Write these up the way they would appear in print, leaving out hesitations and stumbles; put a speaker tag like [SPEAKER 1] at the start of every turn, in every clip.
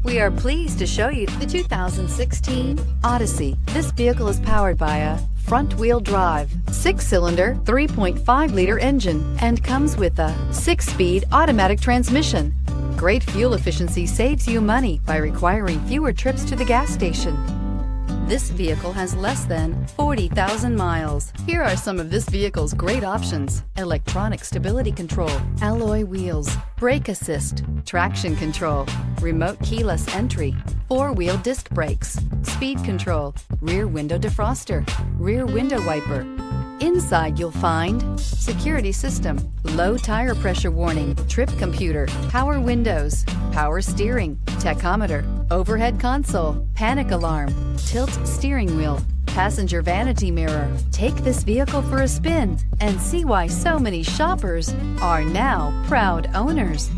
[SPEAKER 1] We are pleased to show you the 2016 Odyssey. This vehicle is powered by a front-wheel drive, 6-cylinder, 3.5-liter engine, and comes with a 6-speed automatic transmission. Great fuel efficiency saves you money by requiring fewer trips to the gas station. This vehicle has less than 40,000 miles. Here are some of this vehicle's great options: electronic stability control, alloy wheels, brake assist, traction control, remote keyless entry, 4-wheel disc brakes, speed control, rear window defroster, rear window wiper. Inside you'll find security system, low tire pressure warning, trip computer, power windows, power steering, tachometer, overhead console, panic alarm, tilt steering wheel, passenger vanity mirror. Take this vehicle for a spin and see why so many shoppers are now proud owners.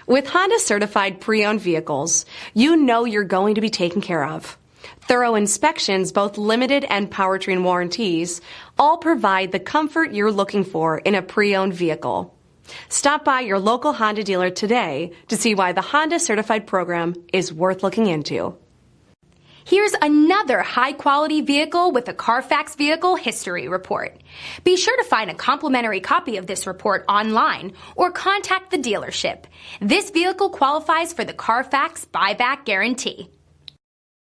[SPEAKER 2] With Honda certified pre-owned vehicles, you know you're going to be taken care of. Thorough inspections, both limited and powertrain warranties, all provide the comfort you're looking for in a pre-owned vehicle. Stop by your local Honda dealer today to see why the Honda certified program is worth looking into.
[SPEAKER 3] Here's another high-quality vehicle with a Carfax Vehicle History Report. Be sure to find a complimentary copy of this report online or contact the dealership. This vehicle qualifies for the Carfax Buyback Guarantee.